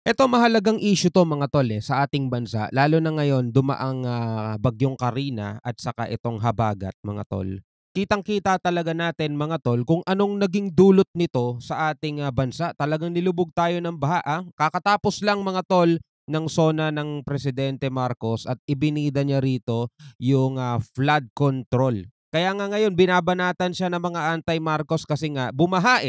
Eto mahalagang issue 'to mga tol, sa ating bansa lalo na ngayon dumaang, bagyong Karina at saka itong habagat mga tol. Kitang-kita talaga natin mga tol kung anong naging dulot nito sa ating, bansa. Talagang nilubog tayo ng baha, Kakatapos lang mga tol ng SONA ng Presidente Marcos at ibinida niya rito yung, flood control. Kaya nga ngayon binabanatan siya ng mga anti-Marcos kasi nga bumaha,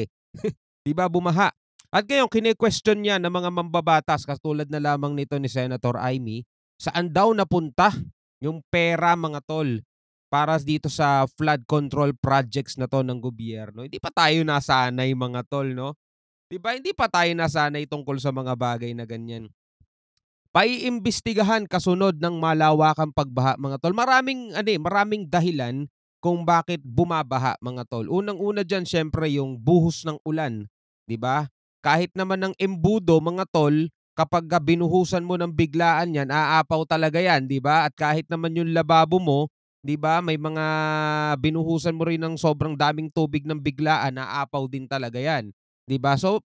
'di ba bumaha. At ngayon kine-question niya ng mga mambabatas katulad na lamang nito ni Senator Amy, saan daw napunta yung pera mga tol para dito sa flood control projects na 'to ng gobyerno. Hindi pa tayo nasanay mga tol 'no, 'di ba hindi pa tayo nasanay tungkol sa mga bagay na ganyan. Paiimbestigahan kasunod ng malawakang pagbaha mga tol. Maraming dahilan kung bakit bumabaha mga tol. Unang-una diyan siyempre yung buhos ng ulan, 'di ba? Kahit naman ng embudo mga tol, kapag binuhusan mo ng biglaan 'yan, aapaw talaga 'yan, 'di ba? At kahit naman yung lababo mo, 'di ba, may mga binuhusan mo rin ng sobrang daming tubig ng biglaan, aapaw din talaga 'yan, 'di ba? So,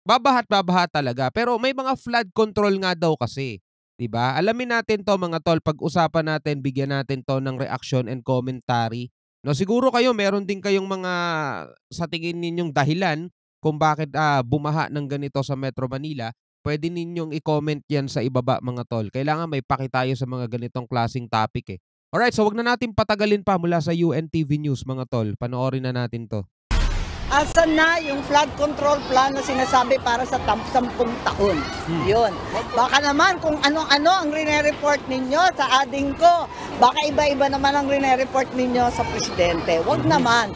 babaha't babaha talaga, pero may mga flood control nga daw kasi, 'di ba? Alamin natin 'to mga tol, pag-usapan natin, bigyan natin 'to ng reaksyon and commentary. 'No, siguro kayo meron din kayong mga sa tingin ninyong dahilan kung bakit, bumaha ng ganito sa Metro Manila. Puwede ninyong i-comment 'yan sa ibaba mga tol. Kailangan may paki tayo sa mga ganitong klaseng topic, eh. Alright, so 'wag na natin patagalin pa mula sa UNTV News mga tol, panoorin na natin 'to. Asan na yung flood control plan na sinasabi para sa 10 taon? Yun. Baka naman kung ano-ano ang rine-report ninyo sa ading ko, baka iba-iba naman ang rine-report ninyo sa presidente. Wag naman.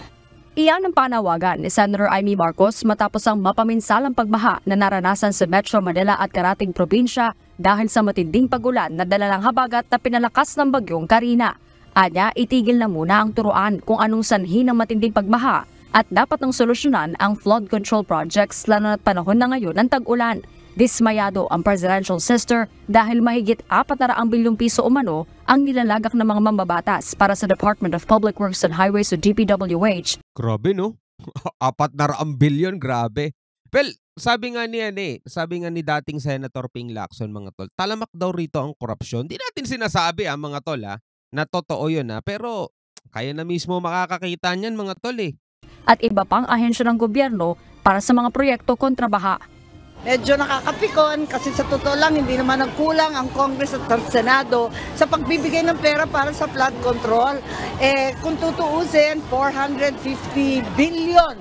Iyan ang panawagan ni Senator Amy Marcos matapos ang mapaminsalang pagbaha na naranasan sa Metro Manila at karating probinsya dahil sa matinding pagulan na dala ng habagat na pinalakas ng bagyong Karina. Anya, itigil na muna ang turuan kung anong sanhi ng matinding pagbaha at dapat nang solusyonan ang flood control projects lalo na't panahon na ngayon ng tag-ulan. Dismayado ang presidential sister dahil mahigit 400 bilyong piso umano ang nilalagak ng mga mambabatas para sa Department of Public Works and Highways o DPWH. Grabe 'no? 400 bilyon, grabe. Well, sabi nga ni dating Senator Ping Lacson mga tol, talamak daw rito ang korapsyon. Di natin sinasabi mga tol, na totoo 'yun, pero kaya na mismo makakakita niyan mga tol, eh. At iba pang ahensya ng gobyerno para sa mga proyekto kontra baha. Medyo nakakapikon kasi sa totoo lang hindi naman nagkulang ang Congress at ang Senado sa pagbibigay ng pera para sa flood control. Kung tutuusin, 450 billion.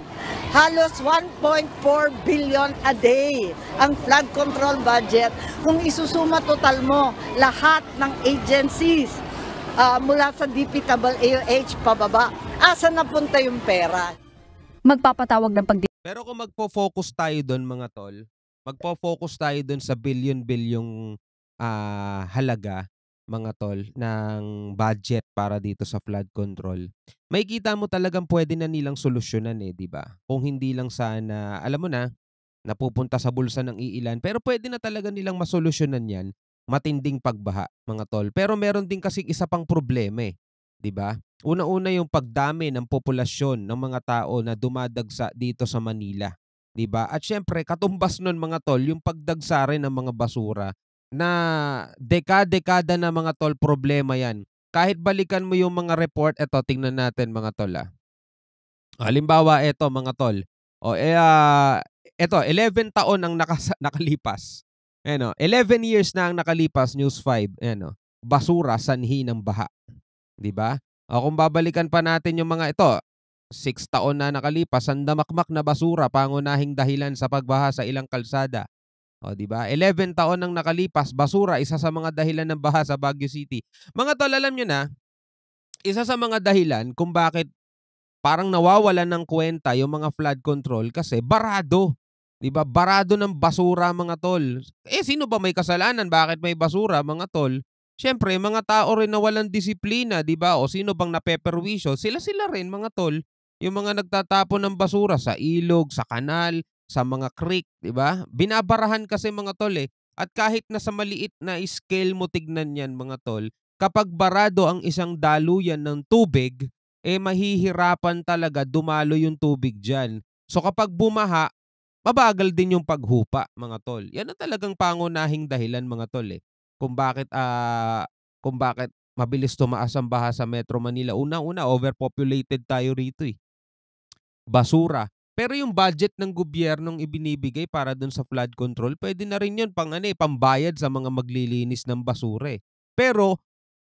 Halos 1.4 billion a day ang flood control budget. Kung isusuma total mo lahat ng agencies mula sa DPWH pababa, asa napunta yung pera? Magpapatawag ng Pero kung magfo-focus tayo do'n mga tol, magfo-focus tayo do'n sa bilyon-bilyong, halaga mga tol ng budget para dito sa flood control. Makikita mo talagang puwede na nilang solusyonan, 'di ba? Kung hindi lang sana alam mo na, napupunta sa bulsa ng iilan, pero puwede na talaga nilang masolusyonan 'yan, matinding pagbaha mga tol. Pero meron din kasing isa pang problema, 'di ba? Una-una yung pagdami ng populasyon ng mga tao na dumadagsa dito sa Manila, 'di ba? At siyempre katumbas nun mga tol yung pagdagsa rin ng mga basura na dekada-dekada na mga tol problema 'yan. Kahit balikan mo yung mga report, eto tingnan natin mga tol, Halimbawa eto mga tol, eto 11 taon ang nakalipas. Ayan, 11 years na ang nakalipas, News 5, ayan, basura sanhi ng baha, 'di ba? O kung babalikan pa natin yung mga ito, 6 taon na nakalipas, ang damakmak na basura pangunahing dahilan sa pagbaha sa ilang kalsada. O 'di ba? 11 taon nang nakalipas, basura isa sa mga dahilan ng baha sa Baguio City. Mga tol, alam niyo na, isa sa mga dahilan kung bakit parang nawawalan ng kuwenta yung mga flood control kasi barado. 'Di ba? Barado ng basura mga tol. Sino ba may kasalanan bakit may basura mga tol? Siyempre mga tao rin na walang disiplina, 'di ba? O sino bang napeperwisyo? Sila-sila rin mga tol. Yung mga nagtatapon ng basura sa ilog, sa kanal, sa mga creek, 'di ba? Binabarahan kasi mga tol, eh. At kahit na sa maliit na scale mo tignan 'yan mga tol, kapag barado ang isang daluyan ng tubig, mahihirapan talaga dumalo yung tubig diyan. So kapag bumaha, mabagal din yung paghupa, mga tol. Yan ang talagang pangunahing dahilan, mga tol, eh, kung bakit mabilis tumaas ang baha sa Metro Manila. Unang-una, overpopulated tayo rito, eh. Basura. Pero yung budget ng gobyernong ibinibigay para dun sa flood control, pwede na rin yun pambayad sa mga maglilinis ng basura, eh. Pero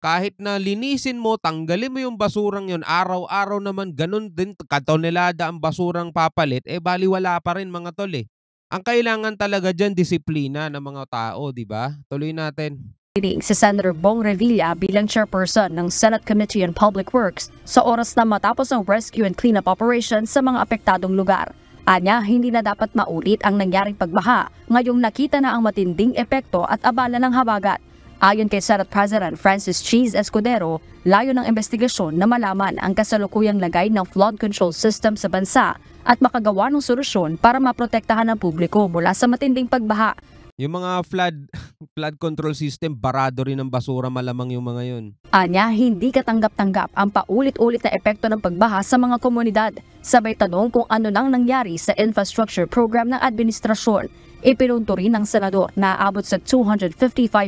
kahit na linisin mo, tanggalin mo yung basurang yun, araw-araw naman ganun din katonelada ang basurang papalit, eh balewala pa rin, mga tol, eh. Ang kailangan talaga diyan disiplina ng mga tao, 'di ba? Tuloy natin. Si Senator Bong Revilla bilang chairperson ng Senate Committee on Public Works sa oras na matapos ang rescue and cleanup operation sa mga apektadong lugar. Anya, hindi na dapat maulit ang nangyaring pagbaha ngayong nakita na ang matinding epekto at abala ng habagat. Ayon kay Senate President Francis Cheese Escudero, layo ng investigasyon na malaman ang kasalukuyang lagay ng flood control system sa bansa at makagawa ng solusyon para maprotektahan ang publiko mula sa matinding pagbaha. Yung mga flood control system, barado rin ng basura malamang yung mga yun. Anya, hindi katanggap-tanggap ang paulit-ulit na epekto ng pagbaha sa mga komunidad. Sabay tanong kung ano nang nangyari sa infrastructure program ng administrasyon. Ipinunto rin ng senador na aabot sa 255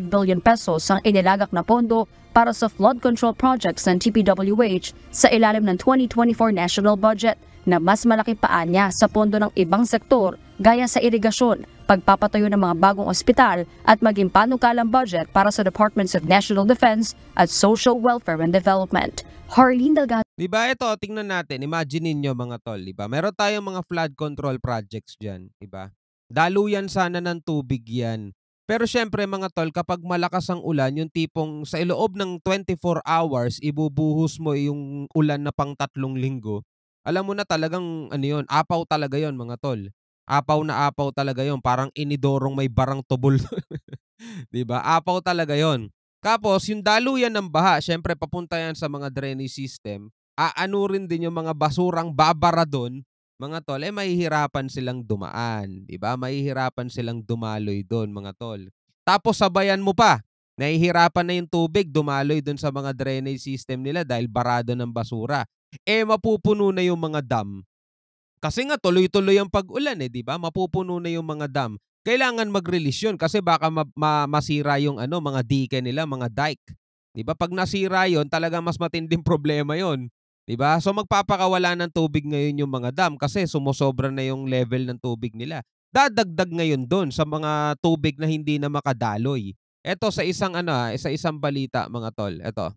billion pesos ang inilagak na pondo para sa flood control projects ng TPWH sa ilalim ng 2024 national budget na mas malaki pa niya sa pondo ng ibang sektor gaya sa irigasyon, pagpapatayo ng mga bagong ospital at maging panukalang budget para sa Departments of National Defense at Social Welfare and Development. Harleen Delgado. Diba ito, tingnan natin, imagine niyo mga tol, diba? Meron tayong mga flood control projects dyan, diba? Daluyan sana ng tubig yan. Pero syempre mga tol, kapag malakas ang ulan, yung tipong sa iloob ng 24 hours, ibubuhos mo yung ulan na pang 3 linggo. Alam mo na talagang ano yun, apaw talaga yon, mga tol. Apaw na apaw talaga yon, parang inidorong may barang tubol. 'Di ba? Apaw talaga yon. Tapos yung daluyan ng baha, syempre papunta yan sa mga drainage system. Aano rin din yung mga basurang babara doon, mga tol, eh mahihirapan silang dumaan, 'di ba? Mahihirapan silang dumaloy doon, mga tol. Tapos sabayan mo pa, nahihirapan na yung tubig dumaloy doon sa mga drainage system nila dahil barado ng basura. Eh mapupuno na yung mga dam. Kasi nga tuloy-tuloy ang pag-ulan, eh, 'di ba? Mapupuno na yung mga dam. Kailangan mag-release 'yun kasi baka masira yung mga dike nila, mga dike. 'Di ba? Pag nasira 'yon, talagang mas matinding problema 'yon, 'di ba? So magpapakawala ng tubig ngayon yung mga dam kasi sumosobra na yung level ng tubig nila. Dadagdag ngayon do'n sa mga tubig na hindi na makadaloy. Eto sa isang sa isang balita, mga tol, eto.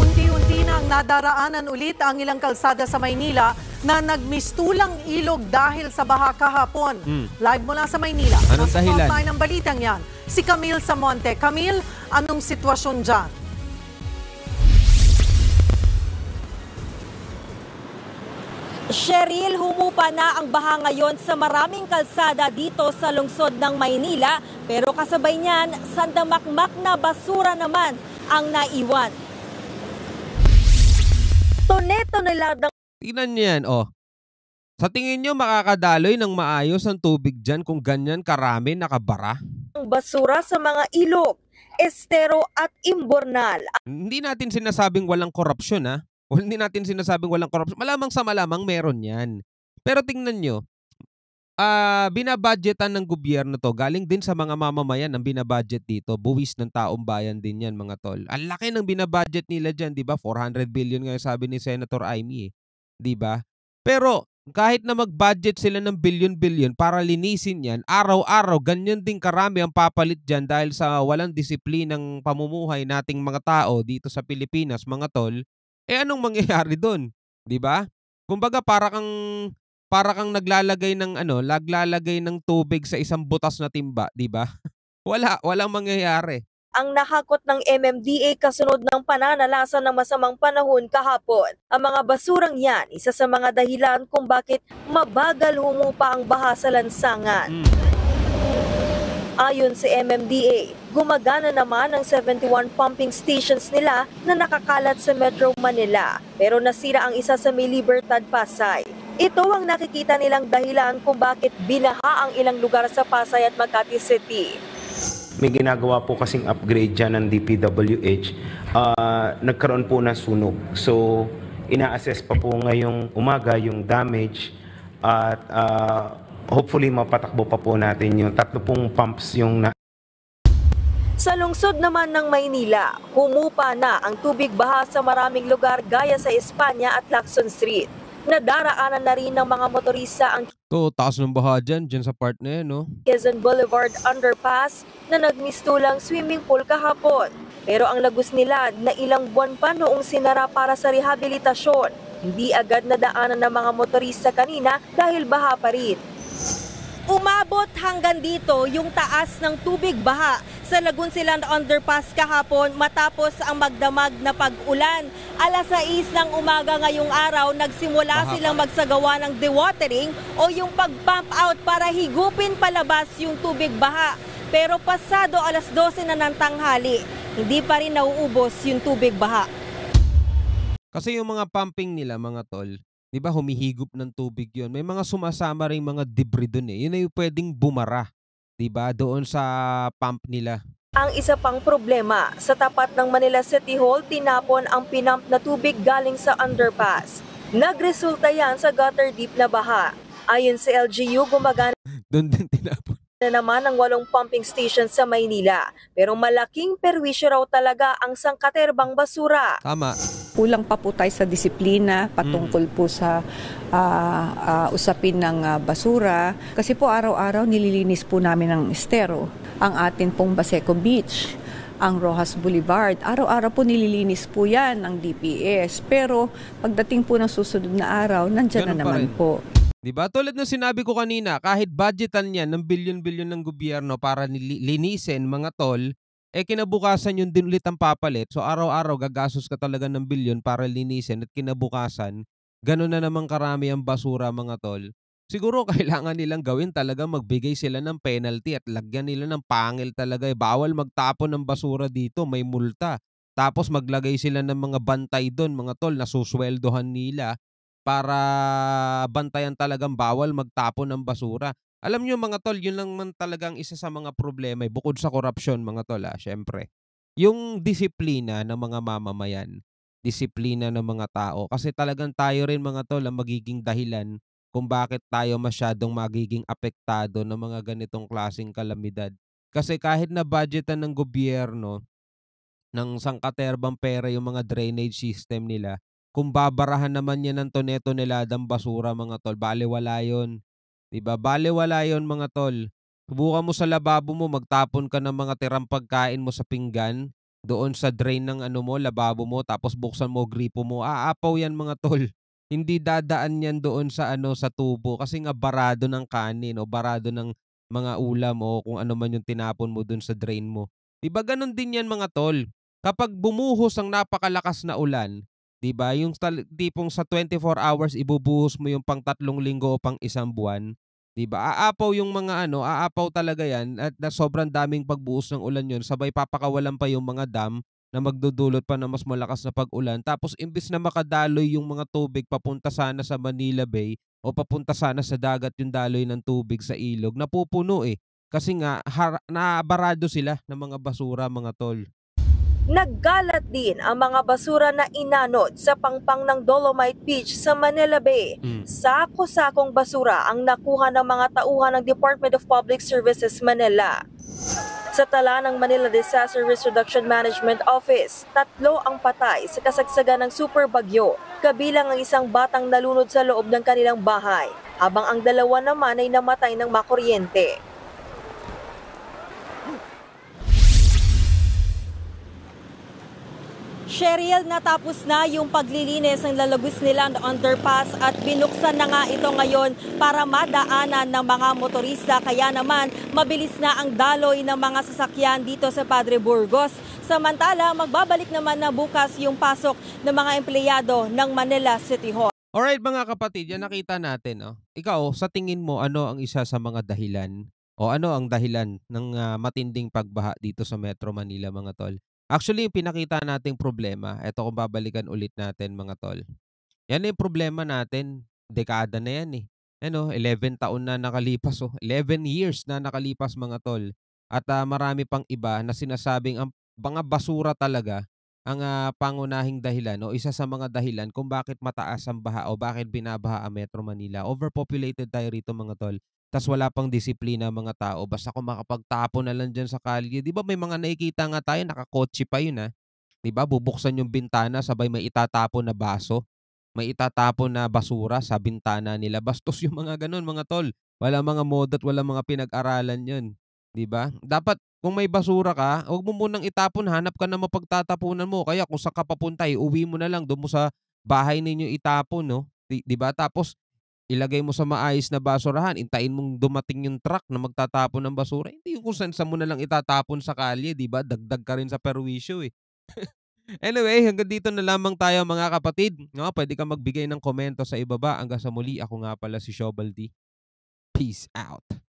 Unti-unti nang nadaraanan ulit ang ilang kalsada sa Maynila na nagmistulang ilog dahil sa baha kahapon. Live mula sa Maynila. Anong dahilan? Nasa ng balitang yan, si Camille Samonte. Camille, anong sitwasyon dyan? Cheryl, humupa na ang baha ngayon sa maraming kalsada dito sa lungsod ng Maynila, pero kasabay niyan, sandamakmak na basura naman ang naiwan. Tone-toneladang Tingnan niyo yan, oh. Sa tingin niyo makakadaloy ng maayos ang tubig diyan kung ganyan karami nakabara? basura sa mga ilog, estero at imbornal. Hindi natin sinasabing walang korupsyon, ha. O hindi natin sinasabing walang korupsyon. Malamang sa malamang meron 'yan. Pero tingnan niyo, binabudgetan ng gobyerno 'to, galing din sa mga mamamayan ang binabudget dito, buwis ng taong bayan din 'yan, mga tol. Ang laki ng binabudget nila diyan, 'di ba? 400 billion nga sabi ni Senator Amy, 'di ba? Pero kahit na mag-budget sila ng bilyon-bilyon para linisin 'yan, araw-araw ganyan din karami ang papalit diyan dahil sa walang disiplinang pamumuhay nating mga tao dito sa Pilipinas, mga tol. Eh anong mangyayari do'n, 'di ba? Kumbaga para kang naglalagay ng tubig sa isang butas na timba, 'di ba? Walang mangyayari. Ang nakakot ng MMDA kasunod ng pananalasa ng masamang panahon kahapon. Ang mga basurang yan, isa sa mga dahilan kung bakit mabagal humupa ang baha sa lansangan. Ayon sa MMDA, gumagana naman ang 71 pumping stations nila na nakakalat sa Metro Manila, pero nasira ang isa sa May Libertad, Pasay. Ito ang nakikita nilang dahilan kung bakit binaha ang ilang lugar sa Pasay at Makati City. May ginagawa po kasing upgrade dyan ng DPWH, nagkaroon po ng sunog. So, ina-assess pa po ngayong umaga yung damage at hopefully mapatakbo pa po natin yung 3 pong pumps yung Sa lungsod naman ng Maynila, humupa na ang tubig baha sa maraming lugar gaya sa Espanya at Lacson Street. Nadaraanan na rin ng mga motorista ang To, taas ng baha dyan sa part na yan, no? Quezon Boulevard Underpass na nagmistulang swimming pool kahapon. Pero ang lagos nila na ilang buwan pa noong sinara para sa rehabilitasyon. Hindi agad nadaanan ng mga motorista kanina dahil baha pa rin. Umabot hanggang dito yung taas ng tubig baha sa Lagunsilan Underpass kahapon matapos ang magdamag na pag-ulan. Alas 6 ng umaga ngayong araw, nagsimula silang magsagawa ng dewatering o yung pag-pump out para higupin palabas yung tubig baha. Pero pasado alas 12 na ng tanghali, hindi pa rin nauubos yung tubig baha. Kasi yung mga pumping nila, mga tol, di ba humihigop ng tubig yon. May mga sumasama rin mga debris doon eh. Yun ay pwedeng bumara, di ba, doon sa pump nila. Ang isa pang problema, sa tapat ng Manila City Hall, tinapon ang pinump na tubig galing sa underpass. Nagresulta yan sa gutter deep na baha. Ayon sa LGU, gumagana Doon din tinapon. na naman ang 8 pumping station sa Maynila. Pero malaking perwisyo raw talaga ang sangkaterbang basura. Tama. Kulang pa po tayo sa disiplina patungkol po sa usapin ng basura. Kasi po araw-araw nililinis po namin ng estero. Ang atin pong Baseco Beach, ang Rojas Boulevard. Araw-araw po nililinis po yan ng DPS. Pero pagdating po ng susunod na araw, nandyan Ganun na pa naman rin. po. Diba? Tulad ng sinabi ko kanina, kahit budgetan yan ng bilyon-bilyon ng gobyerno para linisin mga tol, kinabukasan yun din ulit ang papalit. So araw-araw gagastos ka talaga ng bilyon para linisin at kinabukasan, gano'n na naman karami ang basura mga tol. Siguro kailangan nilang gawin talaga magbigay sila ng penalty at lagyan nila ng pangil talaga. Bawal magtapon ng basura dito, may multa. Tapos maglagay sila ng mga bantay doon mga tol na susweldohan nila para bantayan talagang bawal magtapon ng basura. Alam nyo mga tol, yun lang man talagang isa sa mga problema, bukod sa korupsyon mga tol, syempre. Yung disiplina ng mga mamamayan, disiplina ng mga tao. Kasi talagang tayo rin mga tol ang magiging dahilan kung bakit tayo masyadong magiging apektado ng mga ganitong klaseng kalamidad. Kasi kahit na budgetan ng gobyerno, ng sangkaterbang pera yung mga drainage system nila, kung babarahan naman yan ng tone-toneladang basura mga tol, balewala yun. Diba? Balewala yun mga tol. Subukan mo sa lababo mo, magtapon ka ng mga tirang pagkain mo sa pinggan, doon sa drain ng lababo mo, tapos buksan mo, gripo mo, aapaw yan mga tol. Hindi dadaan yan doon sa sa tubo kasi nga barado ng kanin o barado ng mga ulam o kung ano man yung tinapon mo doon sa drain mo. Diba ganun din yan mga tol? Kapag bumuhos ang napakalakas na ulan, 'di ba? Yung tipong sa 24 hours ibubuhos mo yung pang 3 linggo o pang 1 buwan, 'di ba? Aapaw yung mga aapaw talaga 'yan at na sobrang daming pagbuhos ng ulan 'yon, sabay papakawalan pa yung mga dam na magdudulot pa ng mas malakas na pag-ulan. Tapos imbis na makadaloy yung mga tubig papunta sana sa Manila Bay o papunta sana sa dagat yung daloy ng tubig sa ilog, napupuno eh. Kasi nga nabarado sila ng mga basura mga tol. Naggalat din ang mga basura na inanod sa pangpang ng Dolomite Beach sa Manila Bay. Sako-sakong basura ang nakuha ng mga tauhan ng Department of Public Services Manila. Sa tala ng Manila Disaster Risk Reduction Management Office, 3 ang patay sa kasagsagan ng super bagyo, kabilang ang isang batang nalunod sa loob ng kanilang bahay, habang ang 2 naman ay namatay ng makuryente. Cheryl, natapos na yung paglilinis ng Lalagos Nilang Underpass at binuksan na nga ito ngayon para madaanan ng mga motorista. Kaya naman, mabilis na ang daloy ng mga sasakyan dito sa Padre Burgos. Samantala, magbabalik naman na bukas yung pasok ng mga empleyado ng Manila City Hall. Alright mga kapatid, yan nakita natin. Ikaw, sa tingin mo, ano ang isa sa mga dahilan o ano ang dahilan ng matinding pagbaha dito sa Metro Manila mga tol? Actually, yung pinakita nating problema, eto kung babalikan ulit natin mga tol. Yan yung problema natin, dekada na yan eh. 11 taon na nakalipas 11 years na nakalipas mga tol. At marami pang iba na sinasabing ang mga basura talaga ang pangunahing dahilan o isa sa mga dahilan kung bakit mataas ang baha o bakit binabaha ang Metro Manila. Overpopulated tayo rito mga tol. tas wala pang disiplina ang mga tao basta kung makapagtapon na lang diyan sa kalye. 'Di ba may mga nakikita nga tayo nakakotse pa yun, 'di ba bubuksan yung bintana sabay may itatapon na baso, may itatapon na basura sa bintana nila. Bastos yung mga gano'n mga tol. Wala mga moda at walang mga pinag-aralan 'yun, 'di ba? Dapat kung may basura ka, huwag mo munang itapon, hanap ka ng mapagtatapunan mo. Kaya kung saan ka papunta, uwi mo na lang do'n mo sa bahay ninyo itapon 'no, 'di ba? Tapos ilagay mo sa maayos na basurahan, hintayin mong dumating yung truck na magtatapon ng basura. Hindi yung kung saan-saan mo na lang itatapon sa kalye, 'di ba? Dagdag ka rin sa perwisyo, eh. Anyway, hanggang dito na lamang tayo mga kapatid, 'no? Puwede kang magbigay ng komento sa ibaba. Hanggang sa muli, ako nga pala si Shobaldi. Peace out.